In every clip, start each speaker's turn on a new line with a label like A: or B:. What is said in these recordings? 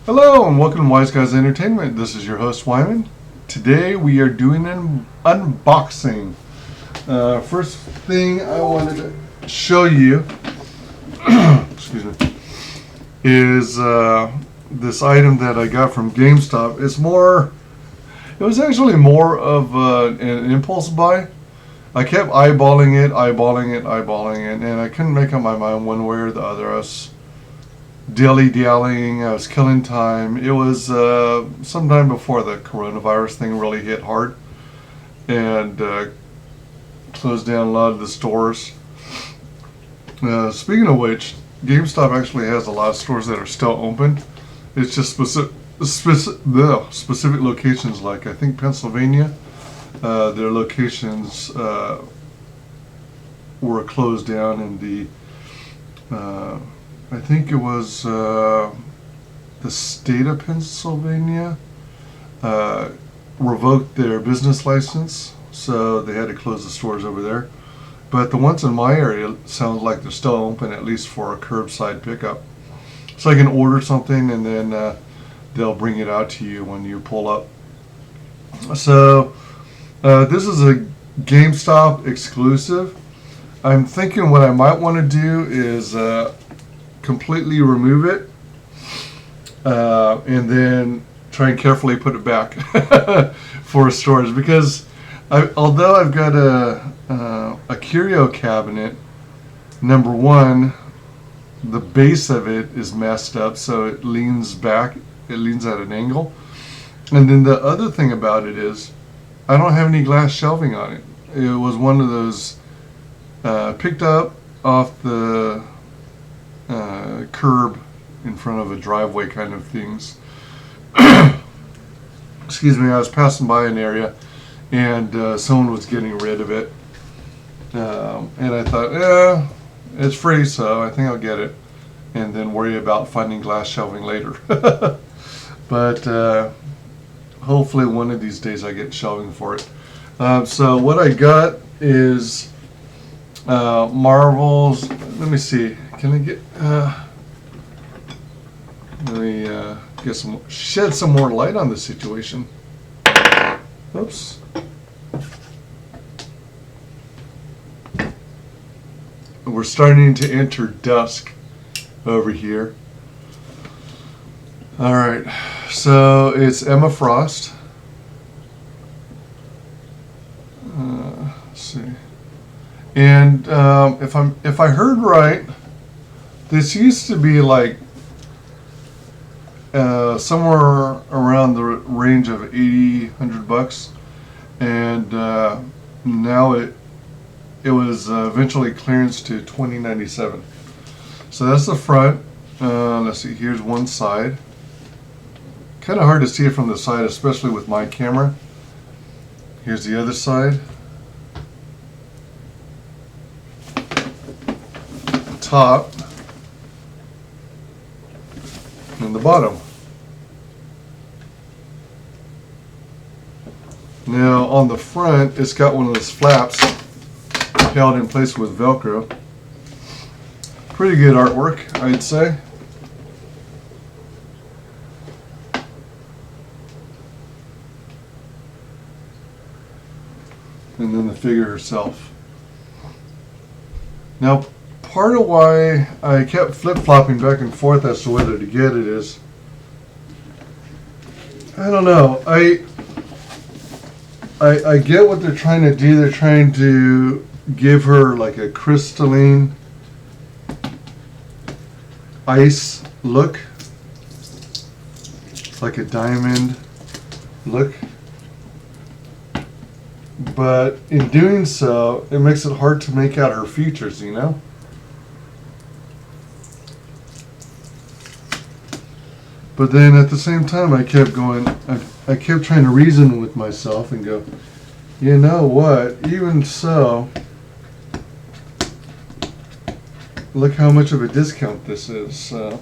A: Hello and welcome to WyzGyz Entertainment. This is your host Wyman. Today we are doing an unboxing. First thing I wanted to show you, excuse me, is this item that I got from GameStop. It was actually more of an impulse buy. I kept eyeballing it, and I couldn't make up my mind one way or the other. I was dilly-dallying, I was killing time. It was sometime before the coronavirus thing really hit hard and closed down a lot of the stores. Speaking of which, GameStop actually has a lot of stores that are still open. It's just specific locations, like I think Pennsylvania, their locations were closed down, and I think it was the state of Pennsylvania revoked their business license, so they had to close the stores over there. But the ones in my area sounds like they're still open, at least for a curbside pickup. So I can order something and then they'll bring it out to you when you pull up. So this is a GameStop exclusive. I'm thinking what I might want to do is completely remove it and then try and carefully put it back for storage, because although I've got a curio cabinet, number one, the base of it is messed up, so it leans back, it leans at an angle. And then the other thing about it is I don't have any glass shelving on it. It was one of those picked up off the curb in front of a driveway kind of things. Excuse me, I was passing by an area and someone was getting rid of it, and I thought, it's free, so I think I'll get it and then worry about finding glass shelving later. But hopefully one of these days I get shelving for it. So what I got is Marvel's, let me see, can I get let me shed some more light on the situation. Oops. We're starting to enter dusk over here. All right, so it's Emma Frost. Let's see. And if I heard right, this used to be like somewhere around the range of $80-100, and now it was eventually clearanced to $20.97. So that's the front. Let's see. Here's one side. Kind of hard to see it from the side, especially with my camera. Here's the other side. Top and the bottom. Now on the front, it's got one of those flaps held in place with Velcro. Pretty good artwork, I'd say. And then the figure herself. Now, part of why I kept flip-flopping back and forth as to whether to get it is, I don't know. I get what they're trying to do. They're trying to give her like a crystalline ice look, like a diamond look. But in doing so, it makes it hard to make out her features, you know? But then at the same time, I kept going, I kept trying to reason with myself and go, you know what, even so, look how much of a discount this is. So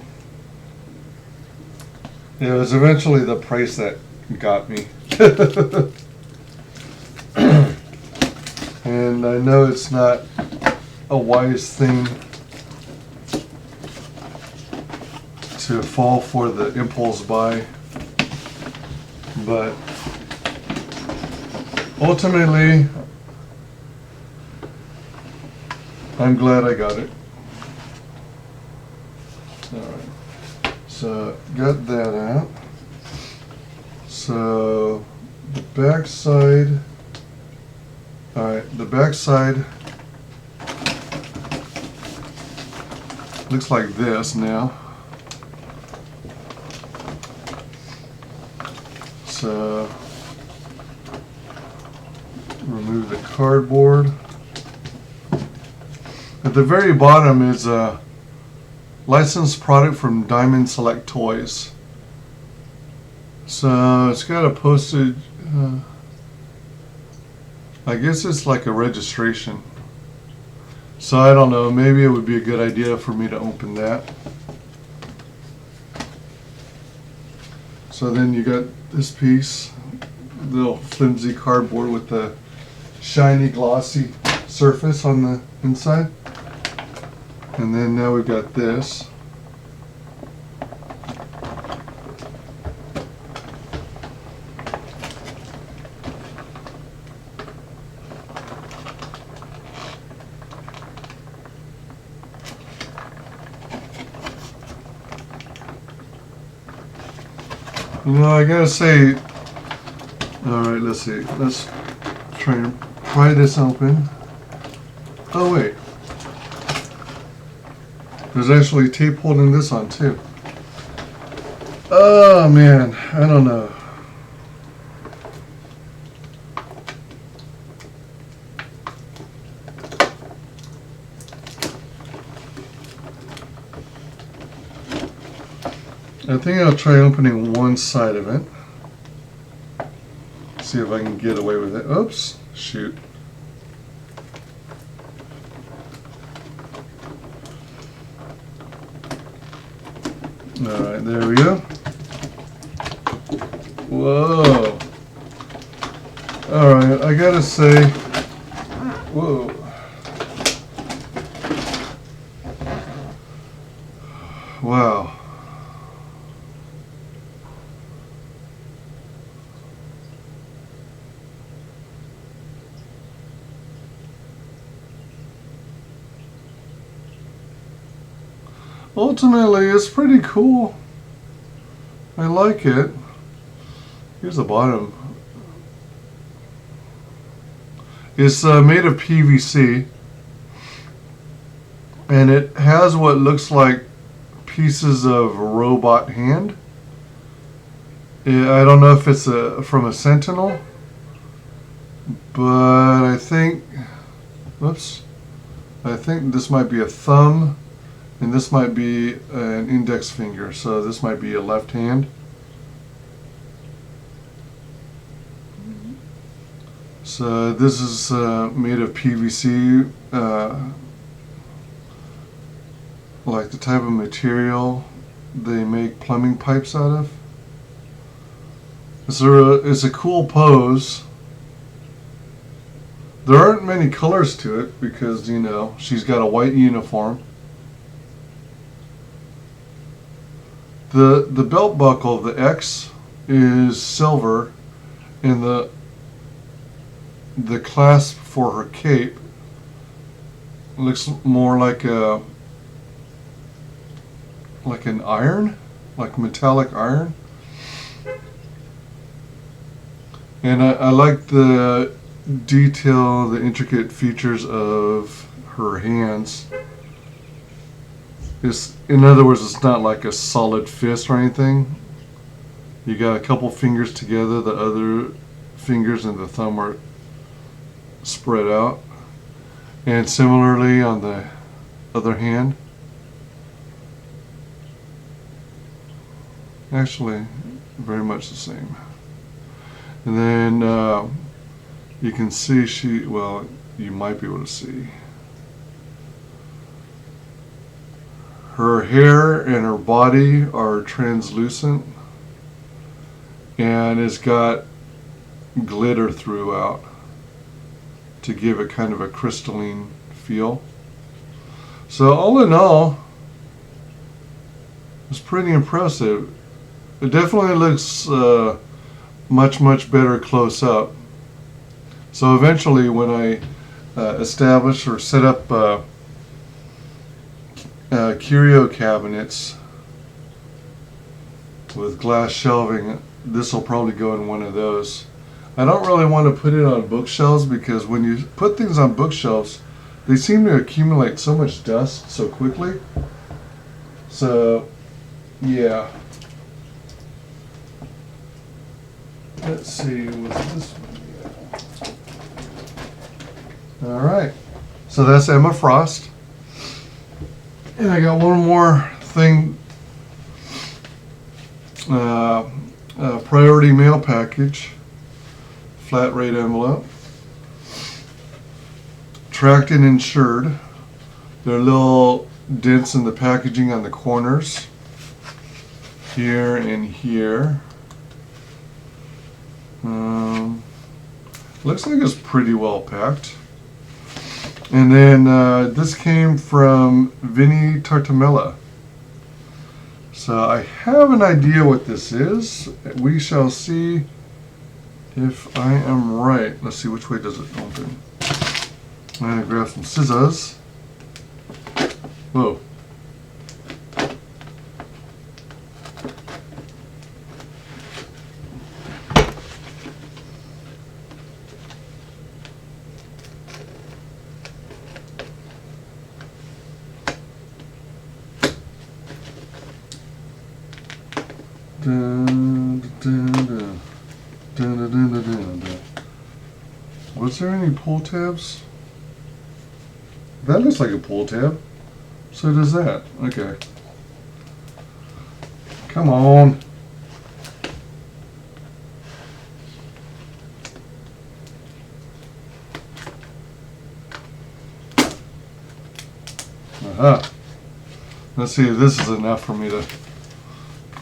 A: it was eventually the price that got me. And I know it's not a wise thing to fall for the impulse buy, but ultimately I'm glad I got it. Alright, so got that out. So the back side, alright, the back side looks like this now. So remove the cardboard. At the very bottom is a licensed product from Diamond Select Toys. So it's got a postage, I guess it's like a registration. So I don't know, maybe it would be a good idea for me to open that. So then you got this piece, little flimsy cardboard with the shiny glossy surface on the inside. And then now we've got this. You know, I gotta say, alright, let's see. Let's try and pry this open. Oh, wait. There's actually tape holding this on, too. Oh, man. I don't know. I think I'll try opening one side of it. See if I can get away with it. Oops, shoot. Alright, there we go. Whoa. Alright, I gotta say, whoa. Wow. Ultimately, it's pretty cool. I like it. Here's the bottom. It's made of PVC, and it has what looks like pieces of a robot hand. I don't know if it's from a Sentinel, but I think, whoops, I think this might be a thumb. And this might be an index finger, so this might be a left hand. So this is made of PVC, like the type of material they make plumbing pipes out of. It's a cool pose. There aren't many colors to it because, you know, she's got a white uniform. The belt buckle, the X, is silver, and the clasp for her cape looks more like an iron, like metallic iron. And I like the detail, the intricate features of her hands. In other words, it's not like a solid fist or anything. You got a couple fingers together, the other fingers and the thumb are spread out. And similarly on the other hand. Actually, very much the same. And then you can see you might be able to see. Her hair and her body are translucent, and it's got glitter throughout to give it kind of a crystalline feel. So all in all, It's pretty impressive. It definitely looks much better close up. So eventually when I establish or set up curio cabinets with glass shelving, this will probably go in one of those. I don't really want to put it on bookshelves because when you put things on bookshelves, they seem to accumulate so much dust so quickly. So, yeah. Let's see, what's this one? Alright. So that's Emma Frost. And I got one more thing. Priority mail package. Flat rate envelope. Tracked and insured. There are little dents in the packaging on the corners. Here and here. Looks like it's pretty well packed. And then this came from Vinnie Tartamella. So I have an idea what this is. We shall see if I am right. Let's see, which way does it open? I'm going to grab some scissors. Whoa. Was there any pull tabs? That looks like a pull tab. So does that. Okay. Come on. Aha. Let's see if this is enough for me to...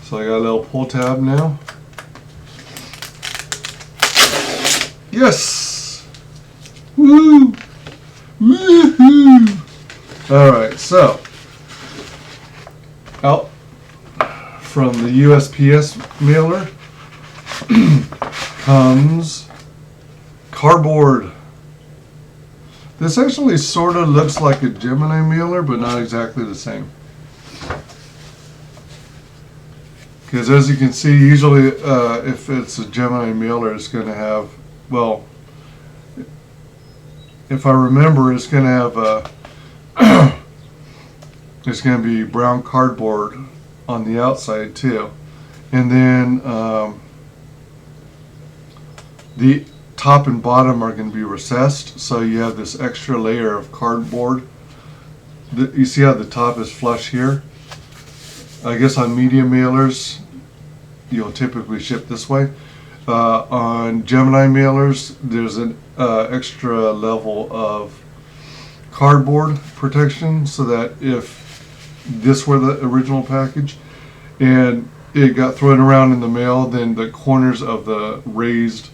A: So I got a little pull tab now. Yes! Woo! Woohoo! Alright, so out from the USPS mailer comes cardboard. This actually sort of looks like a Gemini mailer, but not exactly the same. Because as you can see, usually if it's a Gemini mailer, it's going to have, well, if I remember, it's going to have it's going to be brown cardboard on the outside too. And then the top and bottom are going to be recessed, so you have this extra layer of cardboard. You see how the top is flush here? I guess on medium mailers, you'll typically ship this way. On Gemini mailers, there's an extra level of cardboard protection, so that if this were the original package and it got thrown around in the mail, then the corners of the raised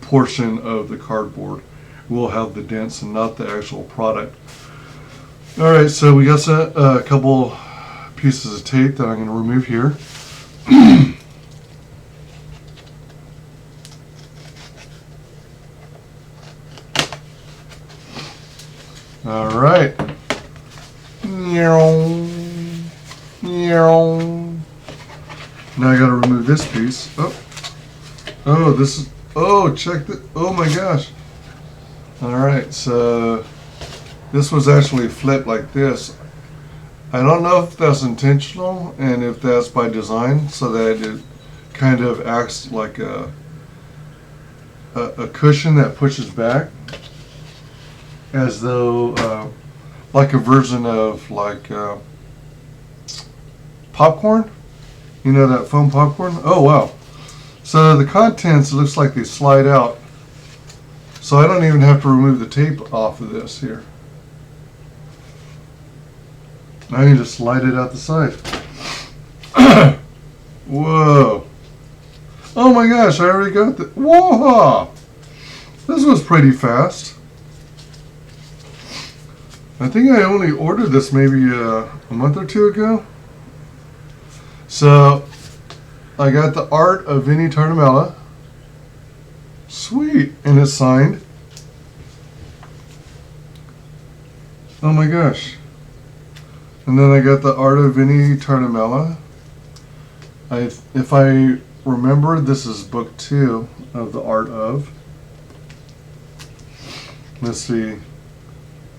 A: portion of the cardboard will have the dents and not the actual product. Alright, so we got a couple pieces of tape that I'm going to remove here. Alright. Now I gotta remove this piece. Oh, this is, oh, check the, oh my gosh. Alright, so this was actually flipped like this. I don't know if that's intentional and if that's by design, so that it kind of acts like a cushion that pushes back, as though like a version of like popcorn. You know that foam popcorn? Oh wow. So the contents, it looks like they slide out. So I don't even have to remove the tape off of this here. I can just slide it out the side. Whoa. Oh my gosh, I already got the, whoa! This was pretty fast. I think I only ordered this maybe a month or two ago. So I got the Art of Vinnie Tartamella. Sweet. And it's signed. Oh my gosh. And then I got the Art of Vinnie Tartamella. If I remember, this is book 2 of the Art of. Let's see.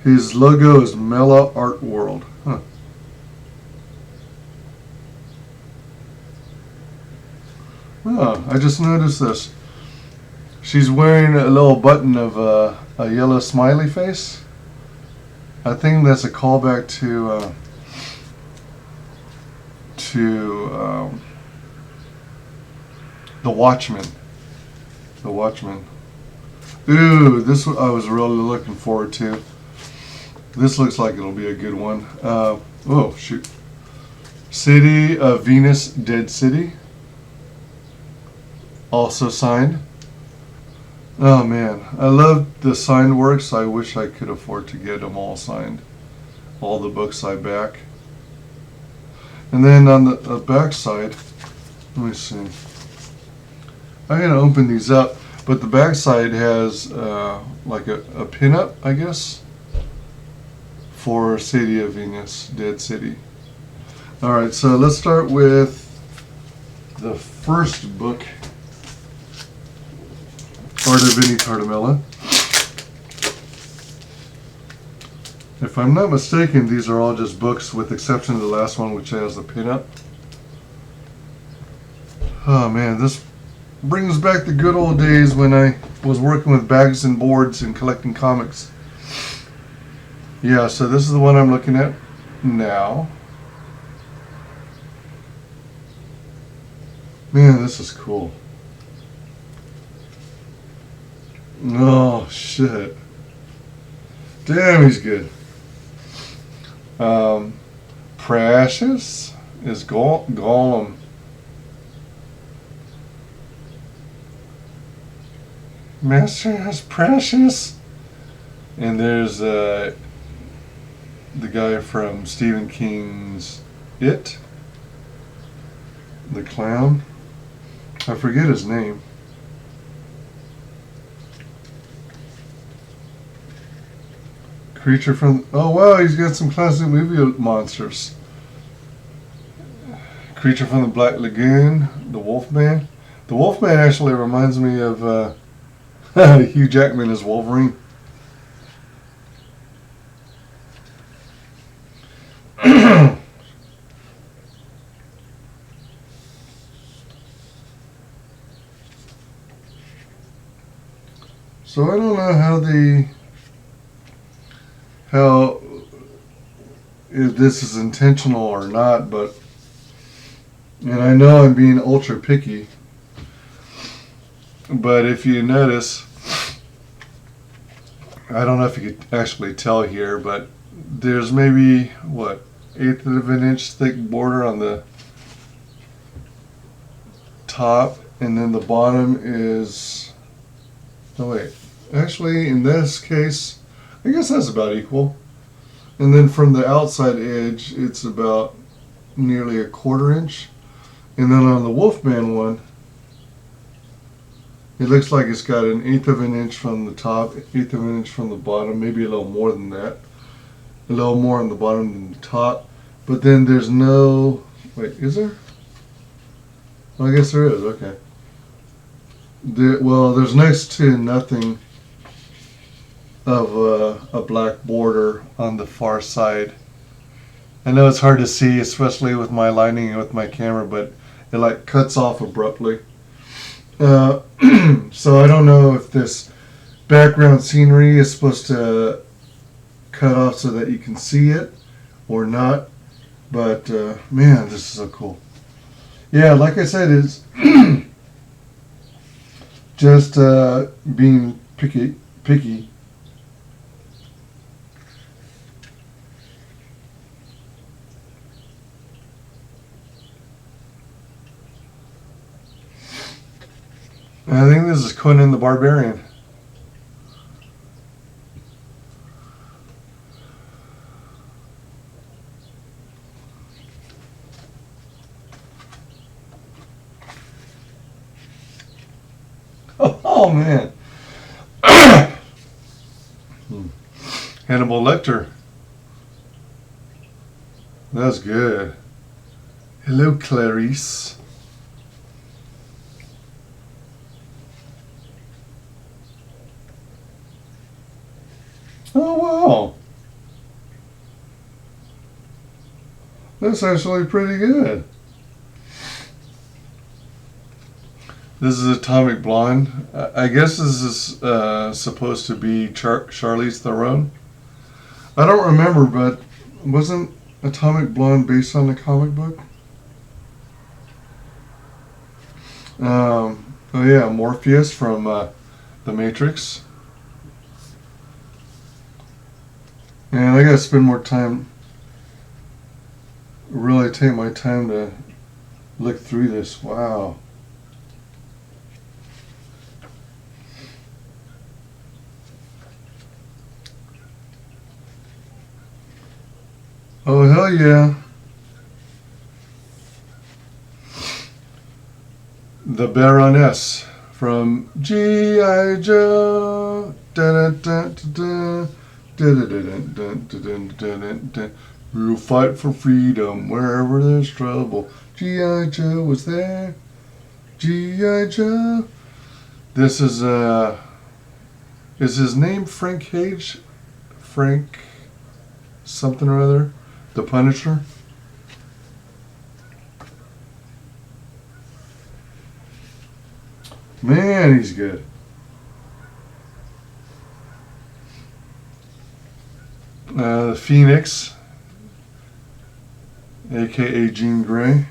A: His logo is Mela Art World. Huh. Oh, I just noticed this. She's wearing a little button of a yellow smiley face. I think that's a callback to The Watchmen. The Watchmen. Ooh, this I was really looking forward to. This looks like it'll be a good one. Oh, shoot. City of Venus, Dead City. Also signed. Oh man, I love the signed works. I wish I could afford to get them all signed. All the books I back. And then on the back side, let me see. I'm going to open these up, but the back side has like a pin-up, I guess, for City of Venus, Dead City. Alright, so let's start with the first book, Art of Vinnie Tartamella. If I'm not mistaken, these are all just books with the exception of the last one, which has the pin-up. Oh man, this brings back the good old days when I was working with bags and boards and collecting comics. Yeah, so this is the one I'm looking at now. Man, this is cool. Oh, shit. Damn, he's good. Precious is Gollum. Master has Precious. And there's the guy from Stephen King's It. The clown. I forget his name. Creature from... Oh, wow, he's got some classic movie monsters. Creature from the Black Lagoon. The Wolfman. The Wolfman actually reminds me of Hugh Jackman as Wolverine. So I don't know how if this is intentional or not, but and I know I'm being ultra picky, but if you notice, I don't know if you could actually tell here, but there's maybe what, 1/8 of an inch thick border on the top, and then the bottom is, oh wait, actually in this case I guess that's about equal. And then from the outside edge, it's about nearly 1/4 inch. And then on the Wolfman one, it looks like it's got 1/8 of an inch from the top, 1/8 of an inch from the bottom, maybe a little more than that. A little more on the bottom than the top. But then there's no, wait, is there? Well, I guess there is, okay. Well, there's next to nothing of a black border on the far side. I know it's hard to see, especially with my lighting and with my camera, but it like cuts off abruptly. So I don't know if this background scenery is supposed to cut off so that you can see it or not, but man, this is so cool. Yeah, like I said, it's just being picky. I think this is Conan the Barbarian. Oh man. Hannibal Lecter. That's good. Hello, Clarice. Oh wow. That's actually pretty good. This is Atomic Blonde. I guess this is supposed to be Charlize Theron. I don't remember, but wasn't Atomic Blonde based on the comic book? Oh yeah, Morpheus from The Matrix. And I gotta spend more time, really take my time to look through this. Wow. Oh hell yeah. The Baroness from G.I. Joe. We'll fight for freedom wherever there's trouble. G.I. Joe was there. G.I. Joe. This is his name Frank Cage? Frank something or other? The Punisher? Man, he's good. The Phoenix, aka Jean Grey.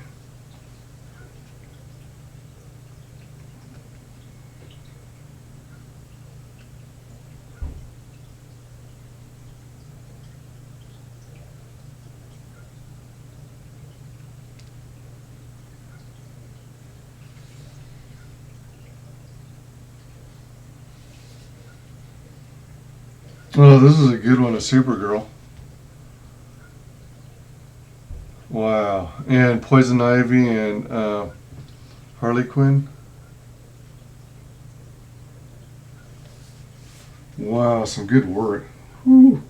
A: Oh, this is a good one, a Supergirl. Wow. And Poison Ivy and Harley Quinn. Wow, some good work. Whew.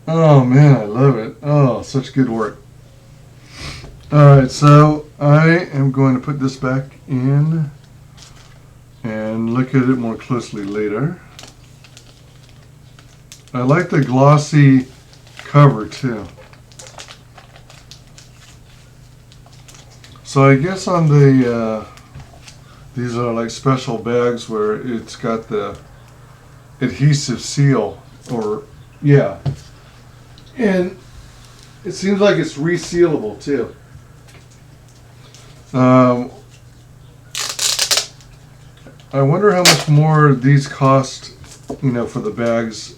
A: Oh man, I love it. Oh, such good work. Alright, so I am going to put this back in and look at it more closely later. I like the glossy cover too. So I guess on the these are like special bags where it's got the adhesive seal, or yeah, and it seems like it's resealable too. I wonder how much more these cost, for the bags,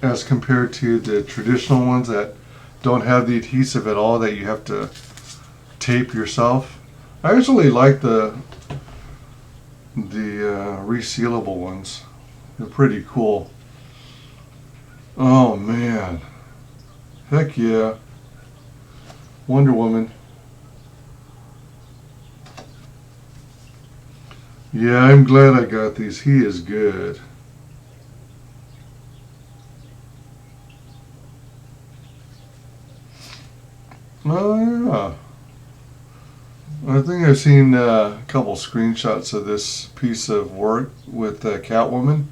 A: as compared to the traditional ones that don't have the adhesive at all, that you have to tape yourself. I actually like the resealable ones. They're pretty cool. Oh man, heck yeah, Wonder Woman. Yeah, I'm glad I got these. He is good. Oh yeah. I think I've seen a couple screenshots of this piece of work with Catwoman.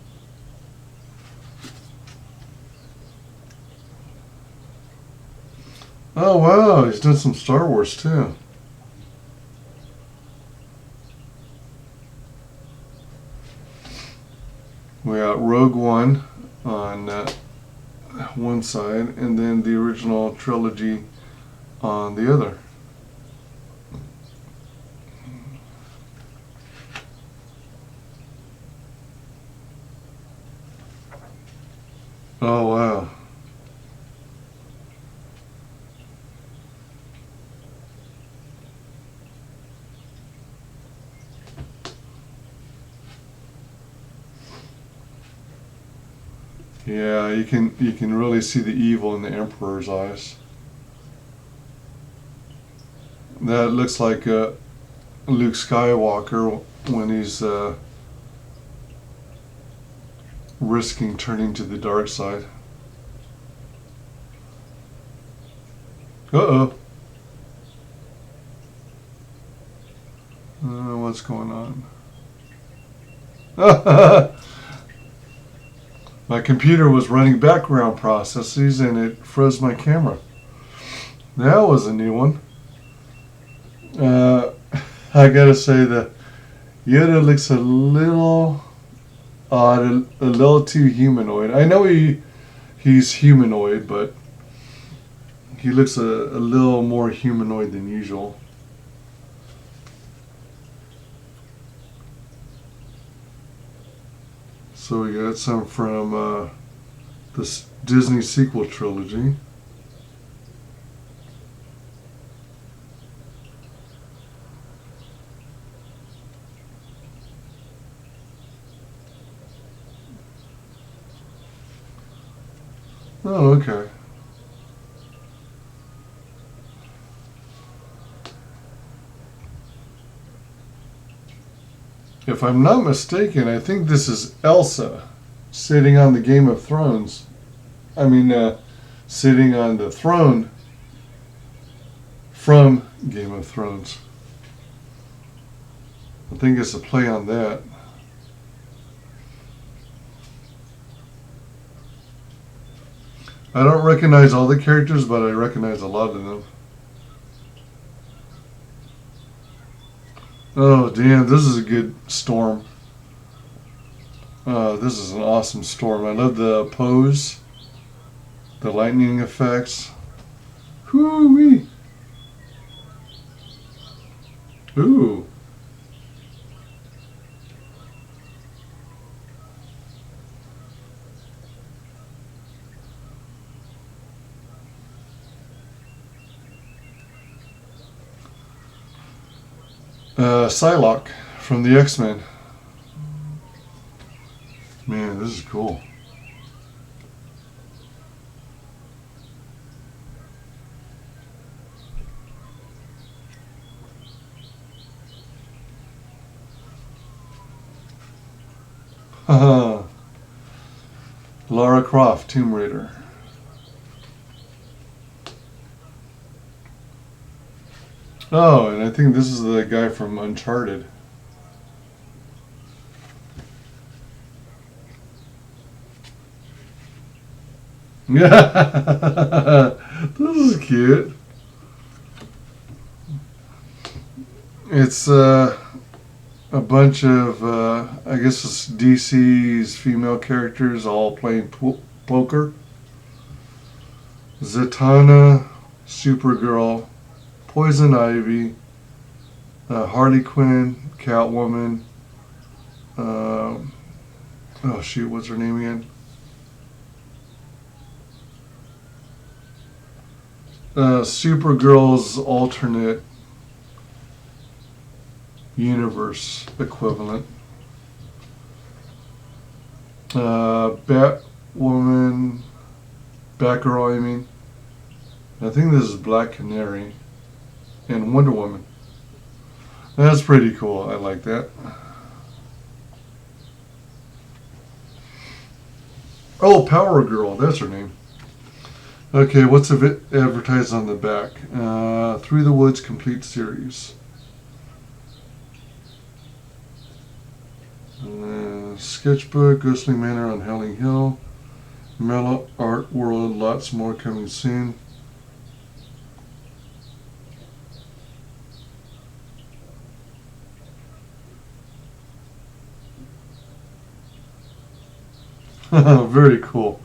A: Oh wow, he's done some Star Wars too. We got Rogue One on one side, and then the original trilogy on the other. Oh wow. Yeah, you can really see the evil in the Emperor's eyes. That looks like Luke Skywalker when he's risking turning to the dark side. Uh-oh. I don't know what's going on. My computer was running background processes and it froze my camera. That was a new one. I gotta say that Yoda looks a little odd, a little too humanoid. I know he's humanoid, but he looks a little more humanoid than usual. So we got some from this Disney sequel trilogy. Oh, okay. If I'm not mistaken, I think this is Elsa sitting on the Game of Thrones. Sitting on the throne from Game of Thrones. I think it's a play on that. I don't recognize all the characters, but I recognize a lot of them. Oh, damn, this is a good storm. This is an awesome storm. I love the pose, the lightning effects. Hoo-wee. Ooh. Psylocke from the X-Men. Man, this is cool. Lara Croft, Tomb Raider. Oh, and I think this is the guy from Uncharted. Yeah, this is cute. It's a bunch of, I guess it's DC's female characters all playing poker. Zatanna, Supergirl, Poison Ivy, Harley Quinn, Catwoman. Oh shoot, what's her name again? Supergirl's alternate universe equivalent. Batwoman, Batgirl, I mean. I think this is Black Canary. And Wonder Woman. That's pretty cool. I like that. Oh, Power Girl. That's her name. Okay, what's advertised on the back? Through the Woods Complete Series. Sketchbook, Ghostly Manor on Howling Hill. Mellow Art World, lots more coming soon. Very cool.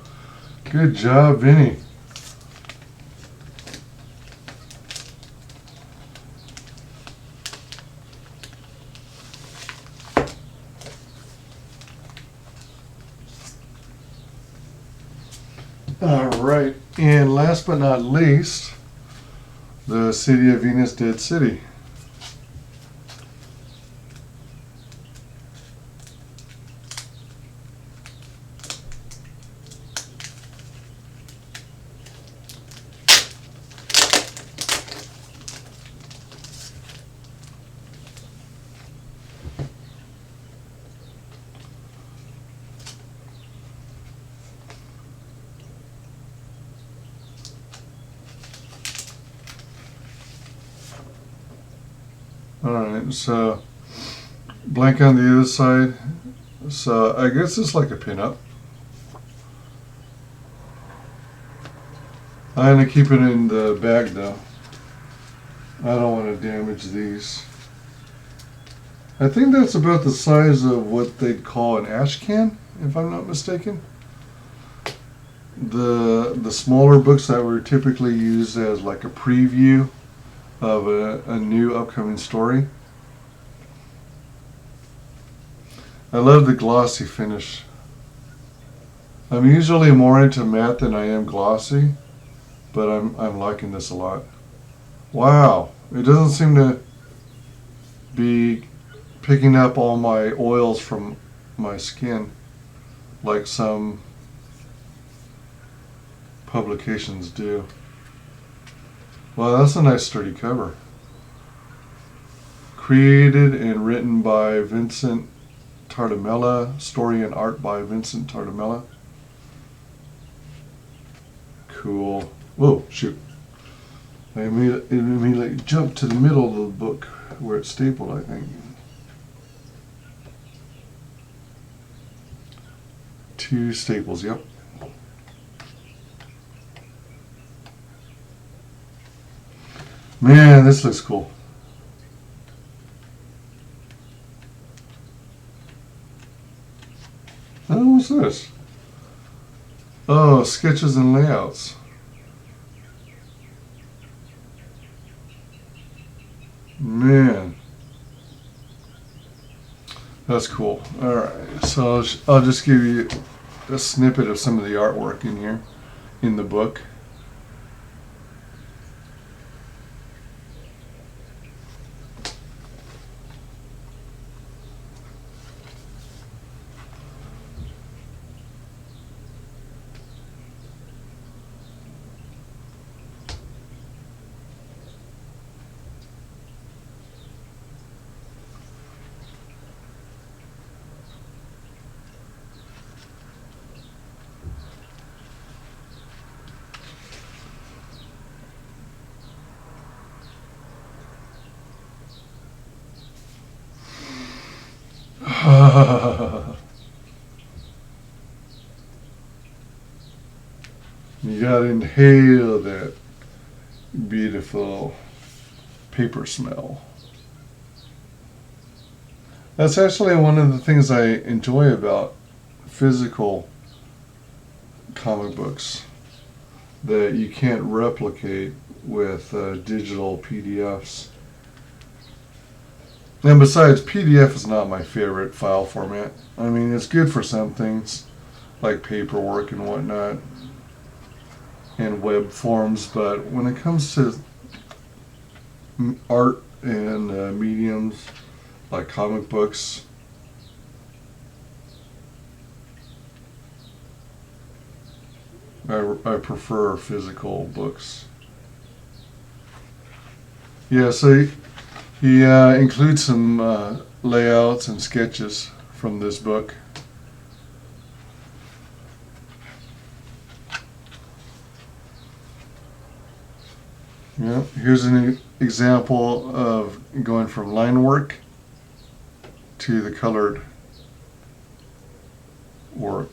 A: Good job, Vinny. All right, and last but not least, the City of Venus Dead City. Alright, so blank on the other side. So I guess it's like a pinup. I'm going to keep it in the bag though. I don't want to damage these. I think that's about the size of what they'd call an ash can, if I'm not mistaken. The smaller books that were typically used as like a preview of a new upcoming story. I love the glossy finish. I'm usually more into matte than I am glossy, but I'm liking this a lot. Wow, it doesn't seem to be picking up all my oils from my skin like some publications do. Well, that's a nice sturdy cover. Created and written by Vincent Tartamella. Story and art by Vincent Tartamella. Cool. Whoa, shoot. I immediately jumped to the middle of the book where it's stapled, I think. 2 staples, yep. Man, this looks cool. Oh, what's this? Oh, sketches and layouts. Man, that's cool. All right, so I'll just give you a snippet of some of the artwork in here, in the book. You gotta inhale that beautiful paper smell. That's actually one of the things I enjoy about physical comic books that you can't replicate with digital PDFs. And besides, PDF is not my favorite file format. I mean, it's good for some things, like paperwork and whatnot, and web forms, but when it comes to art and mediums, like comic books, I prefer physical books. Yeah, so he includes some layouts and sketches from this book. Yeah, here's an example of going from line work to the colored work.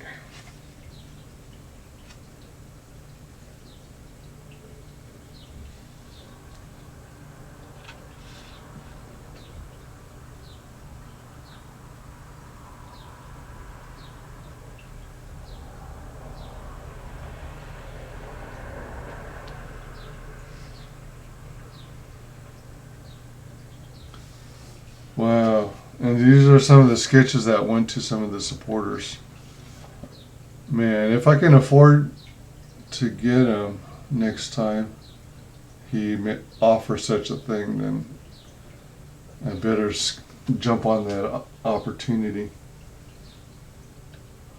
A: Wow, and these are some of the sketches that went to some of the supporters. Man, if I can afford to get them next time he offers such a thing, then I better jump on that opportunity.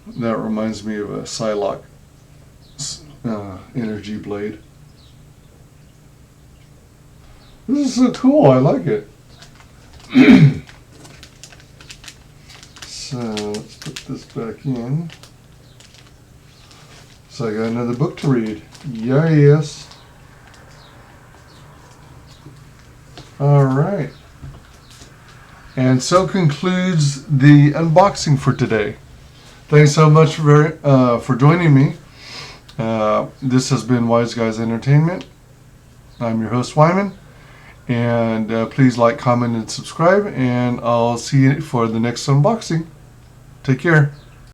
A: That reminds me of a Psylocke energy blade. This is so cool, I like it. So let's put this back in. So I got another book to read. Yes. All right. And so concludes the unboxing for today. Thanks so much for joining me. This has been WyzGyz Entertainment. I'm your host, Wyman. And please like, comment, and subscribe. And I'll see you for the next unboxing. Take care.